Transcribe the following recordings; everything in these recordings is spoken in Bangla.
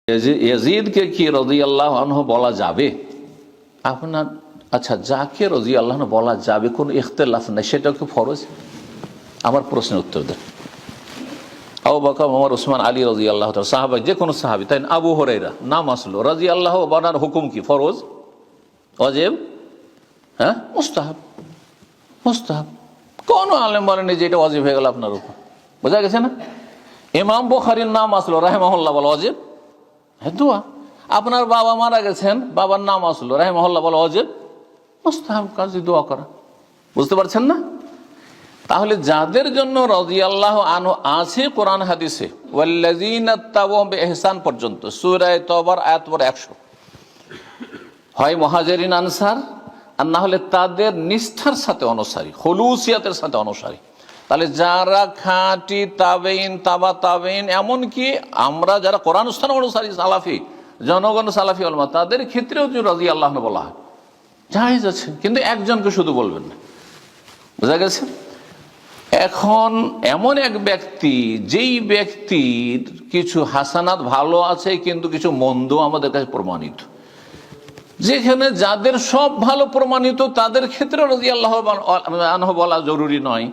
ইয়াজিদকে কি রাদিয়াল্লাহু আনহু বলা যাবে? আপনার আচ্ছা, যাকে রাদিয়াল্লাহু আনহু বলা যাবে, কোনো ইখতিলাফ নাই, সেটাও কি ফরজ? আমার প্রশ্নের উত্তর দেন। আবু বকর, ওমর, ওসমান, আলী রাদিয়াল্লাহু তাআলা সাহাবা, যে কোনো সাহাবী, তাই না? আবু হুরায়রা নাম আসলো, রাদিয়াল্লাহু বলার হুকুম কি? ফরজ, ওয়াজিব, হ্যাঁ, মুস্তাহাব? মুস্তাহাব। কোন আলেম বলেনি যে এটা ওয়াজিব হয়ে গেল আপনার উপর। বোঝা গেছে না? ইমাম বুখারীর নাম আসলো রাহিমাহুল্লাহ, বলা ওয়াজিব? হ্যাঁ, দোয়া। আপনার বাবা মারা গেছেন, বাবার নাম আসলো রাহিমাহুল্লাহ, বলা ওয়াজিব? মুস্তাহাব কাজ দোয়া করা। বুঝতে পারছেন না? তাহলে যাদের জন্য রাদিয়াল্লাহু আনহু আছে কোরআন হাদিসে, ওয়াল্লাযীনা তাবাউ বিইহসান পর্যন্ত, সূরা তাওবার আয়াত নম্বর 100, হয় মুহাজিরিন আনসার, আর না হলে তাদের নিষ্ঠার সাথে অনুসারী, খুলুসিয়াতের সাথে অনুসারী। তাহলে যারা খাঁটি তাবেইন, তাবা তাবেইন, এমনকি আমরা যারা কোরআন স্থান অনুসারী সালাফি, জনগণ সালাফি উলামা, তাদের ক্ষেত্রেও যে রাদিয়াল্লাহু আনহু বলা হয়, জায়েজ আছে, কিন্তু একজনকে শুধু বলবেন না। বোঝা গেছে? এখন এমন এক ব্যক্তি, যেই ব্যক্তির কিছু হাসানাত ভালো আছে কিন্তু কিছু মন্দ আমাদের কাছে প্রমাণিত, যেখানে যাদের সব ভালো প্রমাণিত তাদের ক্ষেত্রে রাদিয়াল্লাহু আনহু বলা জরুরি নয়,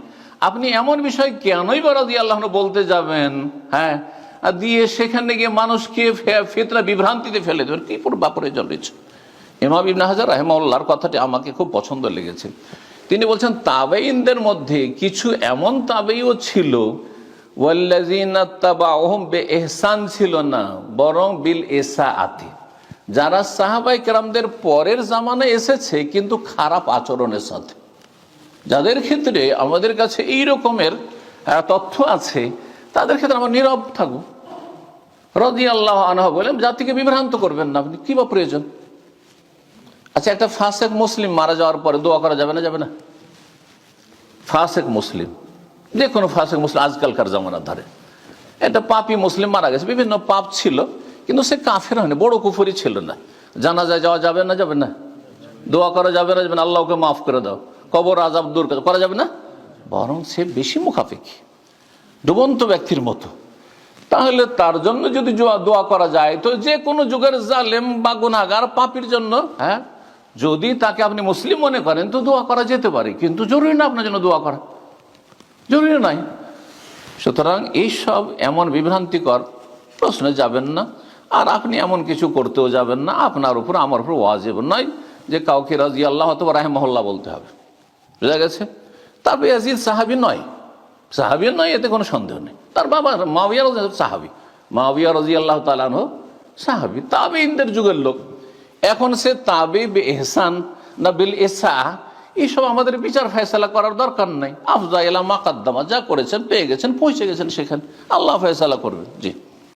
আপনি এমন বিষয় কেনই বা রাদিয়াল্লাহু আনহু বলতে যাবেন? হ্যাঁ, দিয়ে সেখানে গিয়ে মানুষকে ফিতনা বিভ্রান্তিতে ফেলে দেবেন, কি বাপরে জড়িয়েছে। ইমাম ইবনে হাজার রাহিমাহুল্লাহর কথাটি আমাকে খুব পছন্দ লেগেছে। তিনি বলছেন, তাবেঈনদের মধ্যে কিছু এমন তাবেঈও ছিল, ওয়াল্লাযীনা তাবাউহুম বিইহসান ছিল না, বরং বিল ইসাআতি, যারা সাহাবায়ে কেরামদের পরের জামানায় এসেছে কিন্তু খারাপ আচরণের সাথে, যাদের ক্ষেত্রে আমাদের কাছে এই রকমের তথ্য আছে, তাদের ক্ষেত্রে আমরা নীরব থাকবো। রাদিয়াল্লাহু আনহু বলেন, জাতিকে বিভ্রান্ত করবেন না আপনি, কি বা প্রয়োজন? আচ্ছা, একটা ফাসেক মুসলিম মারা যাওয়ার পরে দোয়া করা যাবে না? যাবে না? ফাসেক মুসলিম, যে কোনো ফাসেক মুসলিম, আজকালকার জামানার ধারে একটা পাপী মুসলিম মারা গেছে, বিভিন্ন পাপ ছিল, কিন্তু সে কাফের হয়নি, বড় কুফরি ছিল না, জানাজায় যাওয়া যাবে না? যাবে না? দোয়া করা যাবে না? যাবে না? আল্লাহকে মাফ করে দাও, কবর আযাব দূর করা যাবে না? বরং সে বেশি মুখাফেকি, ডুবন্ত ব্যক্তির মতো। তাহলে তার জন্য যদি দোয়া করা যায়, তো যে কোনো যুগের জালেম বা গুনাহগার পাপীর জন্য, হ্যাঁ, যদি তাকে আপনি মুসলিম মনে করেন তো দোয়া করা যেতে পারে, কিন্তু জরুরি না আপনার জন্য দোয়া করা, জরুরি নাই। সুতরাং এইসব এমন বিভ্রান্তিকর প্রশ্নে যাবেন না, আর আপনি এমন কিছু করতেও যাবেন না, আপনার উপর আমার উপর ওয়াজিব নয় যে কাউকে রাদিয়াল্লাহু অথবা রাহিমাহুল্লাহ বলতে হবে। বুঝা গেছে? তারপরে ইয়াজিদ সাহাবী নয়, সাহাবী নয়, এতে কোনো সন্দেহ নেই। তার বাবা মুআবিয়া সাহাবী, মুআবিয়া রাদিয়াল্লাহু তাআলা আনহু সাহাবী, তাবেঈনদের যুগের লোক। এখন সে তাবে বিইহসান না বিল ইসা, এইসব আমাদের বিচার ফয়সালা করার দরকার নাই। আফযা ইলা মা কাদ্দামা, যা করেছেন পেয়ে গেছেন, পৌঁছে গেছেন, সেখানে আল্লাহ ফয়সালা করবেন। জি।